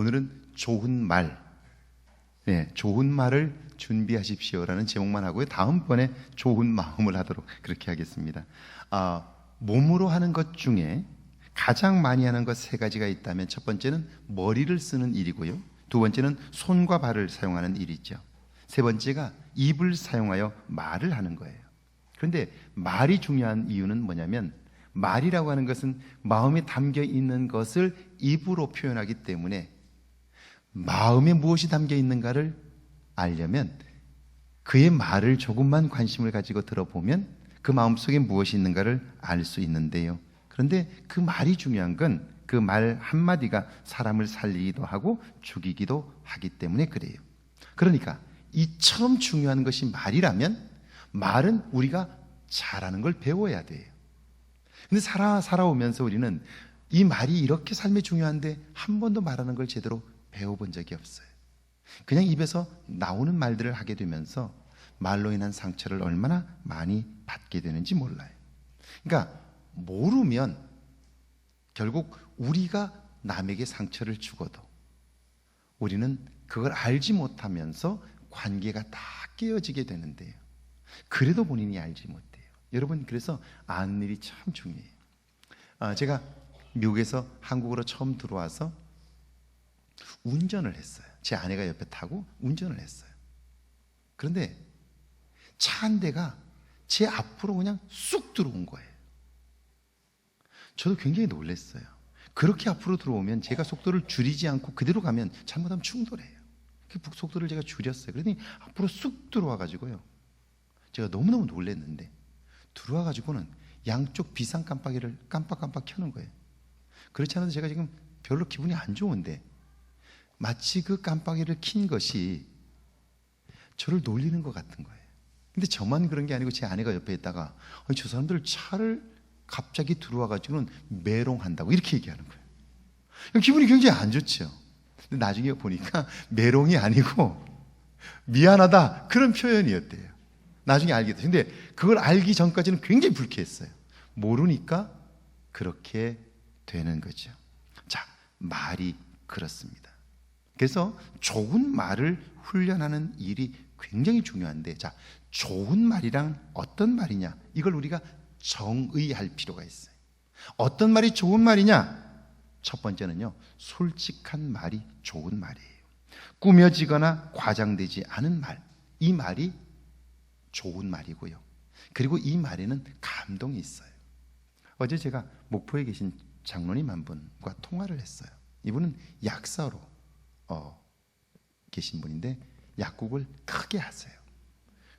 오늘은 좋은 말, 좋은 말을 준비하십시오라는 제목만 하고요. 다음번에 좋은 마음을 하도록 그렇게 하겠습니다. 몸으로 하는 것 중에 가장 많이 하는 것 세 가지가 있다면, 첫 번째는 머리를 쓰는 일이고요, 두 번째는 손과 발을 사용하는 일이죠. 세 번째가 입을 사용하여 말을 하는 거예요. 그런데 말이 중요한 이유는 뭐냐면, 말이라고 하는 것은 마음에 담겨 있는 것을 입으로 표현하기 때문에 마음에 무엇이 담겨 있는가를 알려면 그의 말을 조금만 관심을 가지고 들어보면 그 마음속에 무엇이 있는가를 알 수 있는데요. 그런데 그 말이 중요한 건 그 말 한마디가 사람을 살리기도 하고 죽이기도 하기 때문에 그래요. 그러니까 이처럼 중요한 것이 말이라면 말은 우리가 잘하는 걸 배워야 돼요. 근데 살아오면서 우리는 이 말이 이렇게 삶에 중요한데 한 번도 말하는 걸 제대로 배워본 적이 없어요. 그냥 입에서 나오는 말들을 하게 되면서 말로 인한 상처를 얼마나 많이 받게 되는지 몰라요. 그러니까 모르면 결국 우리가 남에게 상처를 주고도 우리는 그걸 알지 못하면서 관계가 다 깨어지게 되는데요. 그래도 본인이 알지 못해요. 여러분, 그래서 아는 일이 참 중요해요. 제가 미국에서 한국으로 처음 들어와서 운전을 했어요. 제 아내가 옆에 타고 운전을 했어요. 그런데 차 한 대가 제 앞으로 그냥 쑥 들어온 거예요. 저도 굉장히 놀랐어요. 그렇게 앞으로 들어오면 제가 속도를 줄이지 않고 그대로 가면 잘못하면 충돌해요. 속도를 제가 줄였어요. 그러더니 앞으로 쑥 들어와가지고요, 제가 너무너무 놀랐는데 들어와가지고는 양쪽 비상 깜빡이를 깜빡깜빡 켜는 거예요. 그렇지 않아도 제가 지금 별로 기분이 안 좋은데 마치 그 깜빡이를 킨 것이 저를 놀리는 것 같은 거예요. 근데 저만 그런 게 아니고 제 아내가 옆에 있다가 저 사람들 차를 갑자기 들어와가지고는 메롱한다고 이렇게 얘기하는 거예요. 기분이 굉장히 안 좋죠. 근데 나중에 보니까 메롱이 아니고 미안하다 그런 표현이었대요. 나중에 알게 됐어요. 근데 그걸 알기 전까지는 굉장히 불쾌했어요. 모르니까 그렇게 되는 거죠. 자, 말이 그렇습니다. 그래서 좋은 말을 훈련하는 일이 굉장히 중요한데, 자, 좋은 말이란 어떤 말이냐, 이걸 우리가 정의할 필요가 있어요. 어떤 말이 좋은 말이냐? 첫 번째는요, 솔직한 말이 좋은 말이에요. 꾸며지거나 과장되지 않은 말, 이 말이 좋은 말이고요. 그리고 이 말에는 감동이 있어요. 어제 제가 목포에 계신 장로님 한 분과 통화를 했어요. 이분은 약사로 계신 분인데 약국을 크게 하세요.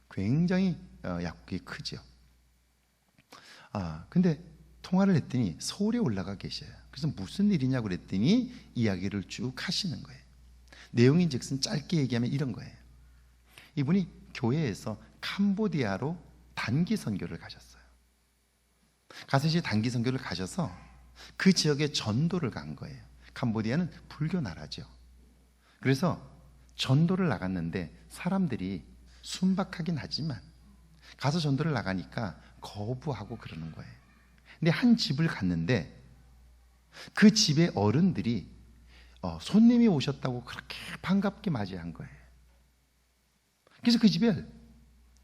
굉장히 약국이 크죠. 근데 통화를 했더니 서울에 올라가 계셔요. 그래서 무슨 일이냐고 그랬더니 이야기를 쭉 하시는 거예요. 내용인즉슨 짧게 얘기하면 이런 거예요. 이분이 교회에서 캄보디아로 단기 선교를 가셨어요. 가서 이제 단기 선교를 가셔서 그 지역에 전도를 간 거예요. 캄보디아는 불교 나라죠. 그래서 전도를 나갔는데 사람들이 순박하긴 하지만 가서 전도를 나가니까 거부하고 그러는 거예요. 근데 한 집을 갔는데 그 집의 어른들이 손님이 오셨다고 그렇게 반갑게 맞이한 거예요. 그래서 그 집에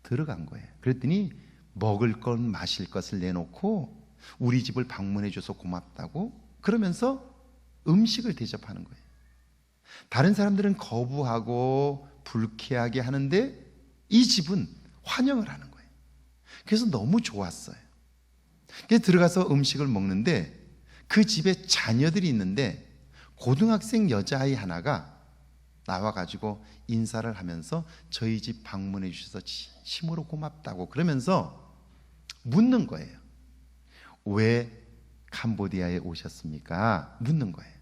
들어간 거예요. 그랬더니 먹을 것 마실 것을 내놓고 우리 집을 방문해 줘서 고맙다고 그러면서 음식을 대접하는 거예요. 다른 사람들은 거부하고 불쾌하게 하는데 이 집은 환영을 하는 거예요. 그래서 너무 좋았어요. 그래서 들어가서 음식을 먹는데 그 집에 자녀들이 있는데 고등학생 여자아이 하나가 나와가지고 인사를 하면서 저희 집 방문해 주셔서 진심으로 고맙다고 그러면서 묻는 거예요. 왜 캄보디아에 오셨습니까? 묻는 거예요.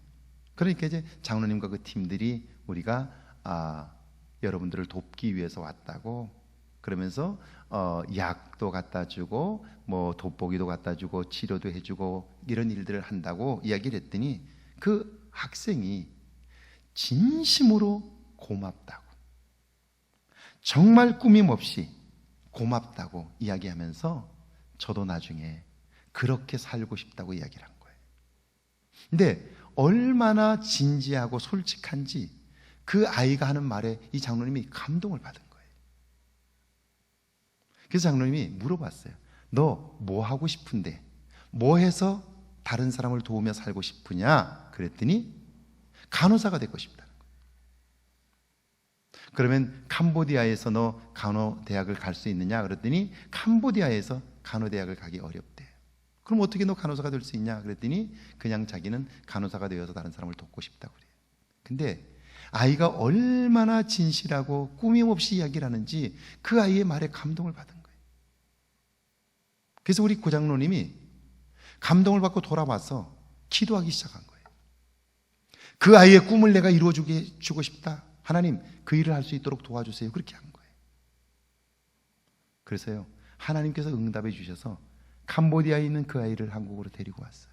그러니까 이제 장로님과 그 팀들이 우리가 여러분들을 돕기 위해서 왔다고 그러면서 약도 갖다 주고 뭐 돋보기도 갖다 주고 치료도 해주고 이런 일들을 한다고 이야기를 했더니 그 학생이 진심으로 고맙다고, 정말 꾸밈없이 고맙다고 이야기하면서 저도 나중에 그렇게 살고 싶다고 이야기를 한 거예요. 근데 얼마나 진지하고 솔직한지 그 아이가 하는 말에 이 장로님이 감동을 받은 거예요. 그래서 장로님이 물어봤어요. 너 뭐 하고 싶은데? 뭐 해서 다른 사람을 도우며 살고 싶으냐? 그랬더니 간호사가 되고 싶다는 거예요. 그러면 캄보디아에서 너 간호대학을 갈 수 있느냐? 그랬더니 캄보디아에서 간호대학을 가기 어렵대. 그럼 어떻게 너 간호사가 될 수 있냐? 그랬더니 그냥 자기는 간호사가 되어서 다른 사람을 돕고 싶다고 그래요. 근데 아이가 얼마나 진실하고 꾸밈없이 이야기를 하는지 그 아이의 말에 감동을 받은 거예요. 그래서 우리 고장로님이 감동을 받고 돌아와서 기도하기 시작한 거예요. 그 아이의 꿈을 내가 이루어주고 싶다. 하나님, 그 일을 할 수 있도록 도와주세요. 그렇게 한 거예요. 그래서요, 하나님께서 응답해 주셔서 캄보디아에 있는 그 아이를 한국으로 데리고 왔어요.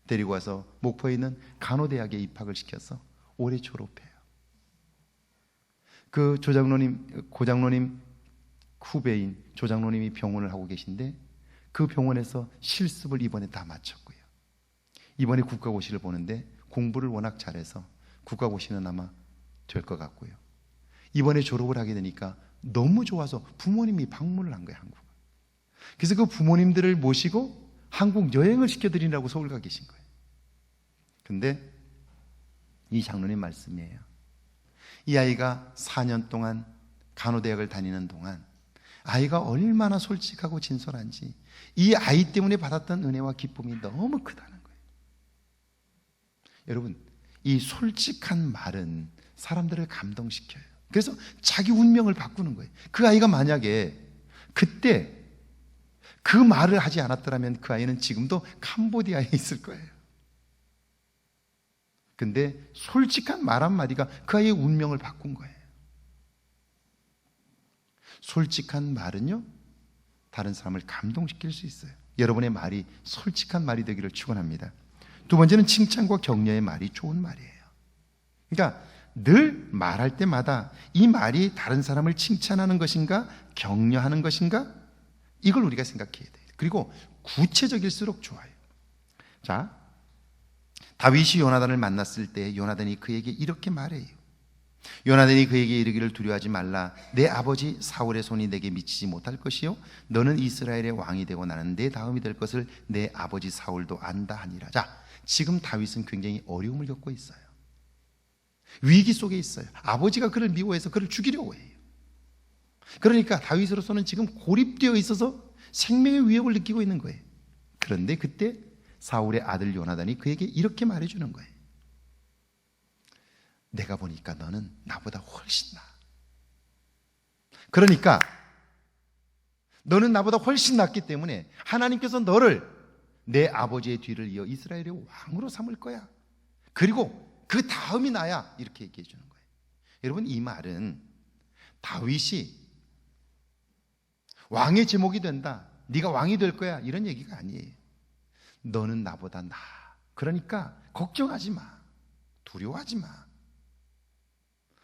데리고 와서 목포에 있는 간호대학에 입학을 시켜서 올해 졸업해요. 그 고장로님 후배인 조장로님이 병원을 하고 계신데 그 병원에서 실습을 이번에 다 마쳤고요. 이번에 국가고시를 보는데 공부를 워낙 잘해서 국가고시는 아마 될 것 같고요. 이번에 졸업을 하게 되니까 너무 좋아서 부모님이 방문을 한 거예요, 한국. 그래서 그 부모님들을 모시고 한국 여행을 시켜드리라고 서울 가 계신 거예요. 근데 이 장로님 말씀이에요. 이 아이가 4년 동안 간호대학을 다니는 동안 아이가 얼마나 솔직하고 진솔한지 이 아이 때문에 받았던 은혜와 기쁨이 너무 크다는 거예요. 여러분, 이 솔직한 말은 사람들을 감동시켜요. 그래서 자기 운명을 바꾸는 거예요. 그 아이가 만약에 그때 그 말을 하지 않았더라면 그 아이는 지금도 캄보디아에 있을 거예요. 근데 솔직한 말 한마디가 그 아이의 운명을 바꾼 거예요. 솔직한 말은요, 다른 사람을 감동시킬 수 있어요. 여러분의 말이 솔직한 말이 되기를 축원합니다. 두 번째는 칭찬과 격려의 말이 좋은 말이에요. 그러니까 늘 말할 때마다 이 말이 다른 사람을 칭찬하는 것인가 격려하는 것인가 이걸 우리가 생각해야 돼요. 그리고 구체적일수록 좋아요. 자, 다윗이 요나단을 만났을 때 요나단이 그에게 이렇게 말해요. 요나단이 그에게 이르기를 두려워하지 말라. 내 아버지 사울의 손이 내게 미치지 못할 것이요 너는 이스라엘의 왕이 되고 나는 내 다음이 될 것을 내 아버지 사울도 안다 하니라. 자, 지금 다윗은 굉장히 어려움을 겪고 있어요. 위기 속에 있어요. 아버지가 그를 미워해서 그를 죽이려고 해요. 그러니까 다윗으로서는 지금 고립되어 있어서 생명의 위협을 느끼고 있는 거예요. 그런데 그때 사울의 아들 요나단이 그에게 이렇게 말해주는 거예요. 내가 보니까 너는 나보다 훨씬 나아. 그러니까 너는 나보다 훨씬 낫기 때문에 하나님께서 너를 내 아버지의 뒤를 이어 이스라엘의 왕으로 삼을 거야. 그리고 그 다음이 나야. 이렇게 얘기해 주는 거예요. 여러분, 이 말은 다윗이 왕의 제목이 된다, 네가 왕이 될 거야, 이런 얘기가 아니에요. 너는 나보다 나아. 그러니까 걱정하지 마. 두려워하지 마.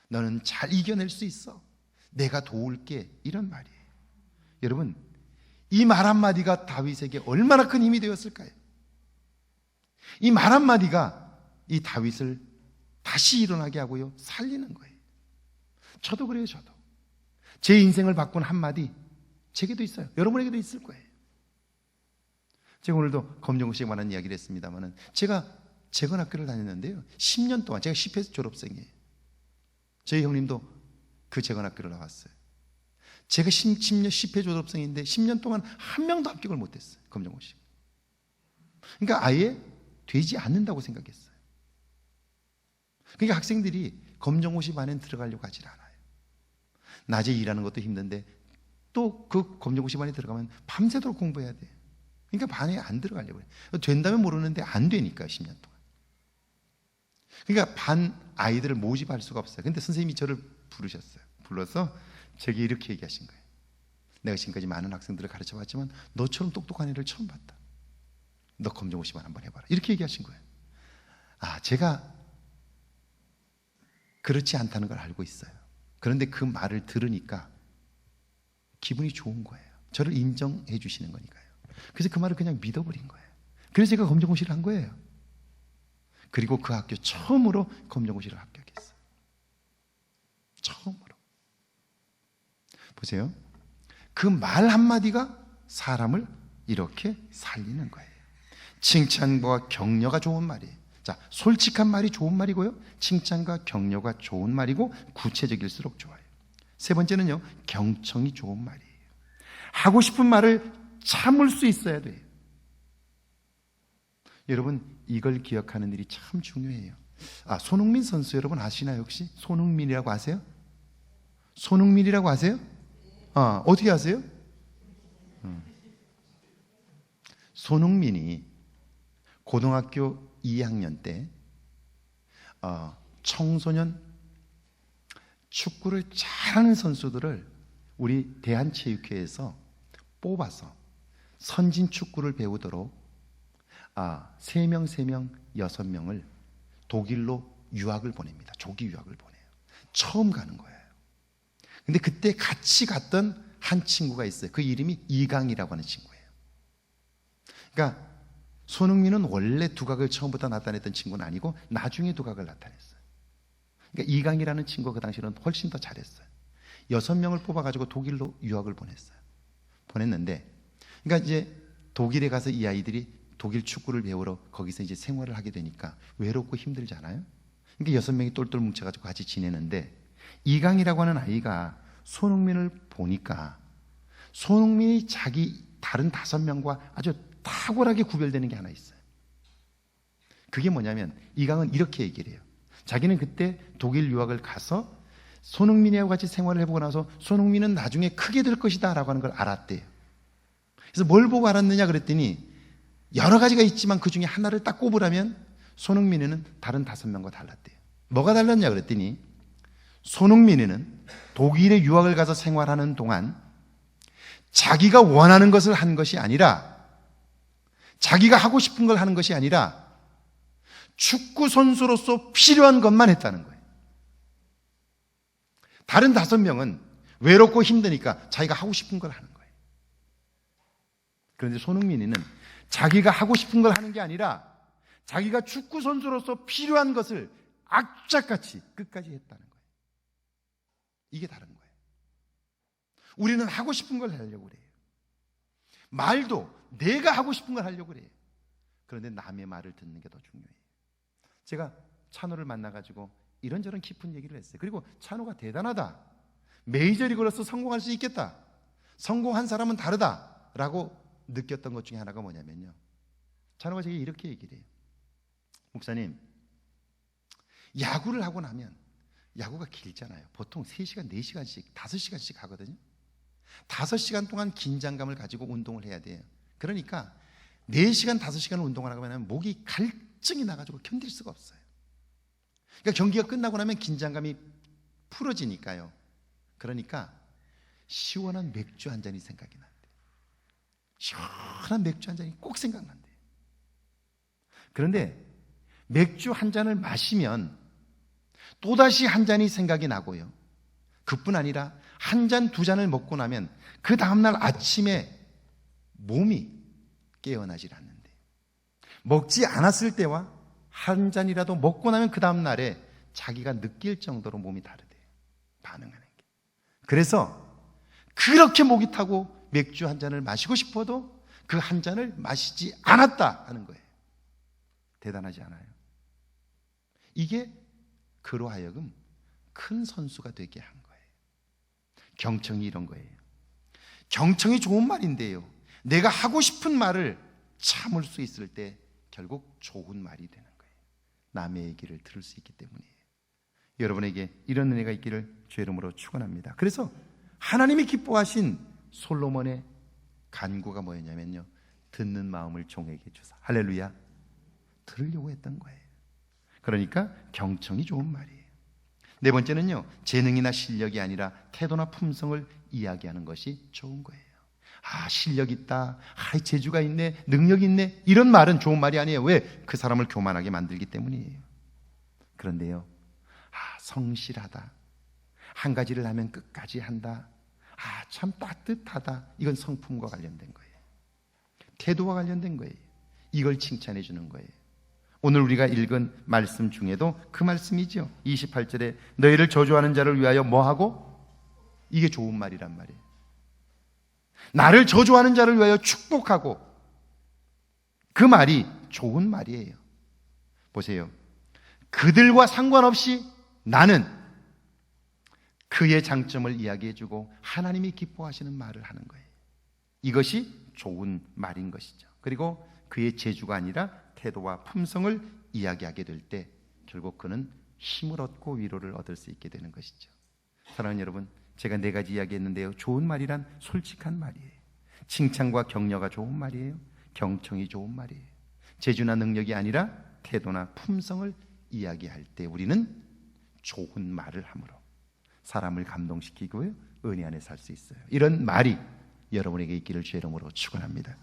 너는 잘 이겨낼 수 있어. 내가 도울게. 이런 말이에요. 여러분, 이 말 한마디가 다윗에게 얼마나 큰 힘이 되었을까요? 이 말 한마디가 이 다윗을 다시 일어나게 하고요, 살리는 거예요. 저도 그래요. 저도 제 인생을 바꾼 한마디 제게도 있어요. 여러분에게도 있을 거예요. 제가 오늘도 검정고시에 관한 이야기를 했습니다만 제가 재건학교를 다녔는데요, 10년 동안 제가 10회 졸업생이에요. 저희 형님도 그 재건학교를 나왔어요. 제가 10회 졸업생인데 10년 동안 한 명도 합격을 못했어요. 검정고시. 그러니까 아예 되지 않는다고 생각했어요. 그러니까 학생들이 검정고시 반에 들어가려고 하질 않아요. 낮에 일하는 것도 힘든데 또 그 검정고시 반에 들어가면 밤새도록 공부해야 돼요. 그러니까 반에 안 들어가려고 해요. 된다면 모르는데 안 되니까 10년 동안. 그러니까 반 아이들을 모집할 수가 없어요. 근데 선생님이 저를 부르셨어요. 불러서 제게 이렇게 얘기하신 거예요. 내가 지금까지 많은 학생들을 가르쳐봤지만 너처럼 똑똑한 애를 처음 봤다. 너 검정고시만 한번 해봐라. 이렇게 얘기하신 거예요. 아, 제가 그렇지 않다는 걸 알고 있어요. 그런데 그 말을 들으니까 기분이 좋은 거예요. 저를 인정해 주시는 거니까요. 그래서 그 말을 그냥 믿어버린 거예요. 그래서 제가 검정고시를 한 거예요. 그리고 그 학교 처음으로 검정고시를 합격했어요. 처음으로. 보세요. 그 말 한마디가 사람을 이렇게 살리는 거예요. 칭찬과 격려가 좋은 말이에요. 자, 솔직한 말이 좋은 말이고요. 칭찬과 격려가 좋은 말이고 구체적일수록 좋아요. 세 번째는요, 경청이 좋은 말이에요. 하고 싶은 말을 참을 수 있어야 돼요. 여러분, 이걸 기억하는 일이 참 중요해요. 손흥민 선수 여러분 아시나요? 혹시 손흥민이라고 아세요? 손흥민이라고 아세요? 어떻게 아세요? 손흥민이 고등학교 2학년 때 청소년 축구를 잘하는 선수들을 우리 대한체육회에서 뽑아서 선진 축구를 배우도록 3명, 6명을 독일로 유학을 보냅니다. 조기 유학을 보내요. 처음 가는 거예요. 근데 그때 같이 갔던 한 친구가 있어요. 그 이름이 이강이라고 하는 친구예요. 그러니까 손흥민은 원래 두각을 처음부터 나타냈던 친구는 아니고 나중에 두각을 나타냈어요. 그러니까 이강이라는 친구가 그 당시는 훨씬 더 잘했어요. 6명을 뽑아가지고 독일로 유학을 보냈어요. 보냈는데, 그러니까 이제 독일에 가서 이 아이들이 독일 축구를 배우러 거기서 이제 생활을 하게 되니까 외롭고 힘들잖아요. 그러니까 6명이 똘똘 뭉쳐가지고 같이 지내는데, 이강이라고 하는 아이가 손흥민을 보니까 손흥민이 자기 다른 5명과 아주 탁월하게 구별되는 게 하나 있어요. 그게 뭐냐면 이강은 이렇게 얘기를 해요. 자기는 그때 독일 유학을 가서 손흥민이하고 같이 생활을 해보고 나서 손흥민은 나중에 크게 될 것이다 라고 하는 걸 알았대요. 그래서 뭘 보고 알았느냐 그랬더니 여러 가지가 있지만 그 중에 하나를 딱 꼽으라면 손흥민이는 다른 5명과 달랐대요. 뭐가 달랐냐 그랬더니 손흥민이는 독일에 유학을 가서 생활하는 동안 자기가 원하는 것을 한 것이 아니라, 자기가 하고 싶은 걸 하는 것이 아니라 축구 선수로서 필요한 것만 했다는 거예요. 다른 5명은 외롭고 힘드니까 자기가 하고 싶은 걸 하는 거예요. 그런데 손흥민이는 자기가 하고 싶은 걸 하는 게 아니라 자기가 축구 선수로서 필요한 것을 악착같이 끝까지 했다는 거예요. 이게 다른 거예요. 우리는 하고 싶은 걸 하려고 그래요. 말도 내가 하고 싶은 걸 하려고 그래요. 그런데 남의 말을 듣는 게 더 중요해요. 제가 찬호를 만나가지고 이런저런 깊은 얘기를 했어요. 그리고 찬호가 대단하다. 메이저리그로서 성공할 수 있겠다. 성공한 사람은 다르다라고 느꼈던 것 중에 하나가 뭐냐면요. 찬호가 제게 이렇게 얘기를 해요. 목사님, 야구를 하고 나면 야구가 길잖아요. 보통 3시간, 4시간씩, 5시간씩 하거든요. 5시간 동안 긴장감을 가지고 운동을 해야 돼요. 그러니까 4시간, 5시간 운동을 하고 나면 목이 갈증이 나가지고 견딜 수가 없어요. 그러니까 경기가 끝나고 나면 긴장감이 풀어지니까요. 그러니까 시원한 맥주 한 잔이 생각이 난대요. 시원한 맥주 한 잔이 꼭 생각난대요. 그런데 맥주 한 잔을 마시면 또다시 한 잔이 생각이 나고요. 그뿐 아니라 한 잔, 2잔을 먹고 나면 그 다음날 아침에 몸이 깨어나질 않는데, 먹지 않았을 때와 한 잔이라도 먹고 나면 그 다음날에 자기가 느낄 정도로 몸이 다르대요. 반응하는 게. 그래서 그렇게 목이 타고 맥주 한 잔을 마시고 싶어도 그 한 잔을 마시지 않았다 하는 거예요. 대단하지 않아요? 이게 그로 하여금 큰 선수가 되게 한 거예요. 경청이 이런 거예요. 경청이 좋은 말인데요, 내가 하고 싶은 말을 참을 수 있을 때 결국 좋은 말이 되는 거예요. 남의 얘기를 들을 수 있기 때문이에요. 여러분에게 이런 은혜가 있기를 주의 이름으로 축원합니다. 그래서 하나님이 기뻐하신 솔로몬의 간구가 뭐였냐면요, 듣는 마음을 종에게 주사. 할렐루야. 들으려고 했던 거예요. 그러니까 경청이 좋은 말이에요. 네 번째는요, 재능이나 실력이 아니라 태도나 품성을 이야기하는 것이 좋은 거예요. 실력 있다, 재주가 있네, 능력이 있네, 이런 말은 좋은 말이 아니에요. 왜? 그 사람을 교만하게 만들기 때문이에요. 그런데요, 성실하다, 한 가지를 하면 끝까지 한다, 참 따뜻하다, 이건 성품과 관련된 거예요. 태도와 관련된 거예요. 이걸 칭찬해 주는 거예요. 오늘 우리가 읽은 말씀 중에도 그 말씀이죠. 28절에 너희를 저주하는 자를 위하여 뭐하고? 이게 좋은 말이란 말이에요. 나를 저주하는 자를 위하여 축복하고, 그 말이 좋은 말이에요. 보세요. 그들과 상관없이 나는 그의 장점을 이야기해주고 하나님이 기뻐하시는 말을 하는 거예요. 이것이 좋은 말인 것이죠. 그리고 그의 재주가 아니라 태도와 품성을 이야기하게 될 때 결국 그는 힘을 얻고 위로를 얻을 수 있게 되는 것이죠. 사랑하는 여러분, 제가 4가지 이야기했는데요. 좋은 말이란 솔직한 말이에요. 칭찬과 격려가 좋은 말이에요. 경청이 좋은 말이에요. 재주나 능력이 아니라 태도나 품성을 이야기할 때 우리는 좋은 말을 함으로 사람을 감동시키고요, 은혜 안에 살 수 있어요. 이런 말이 여러분에게 있기를 주의 이름으로 축원합니다.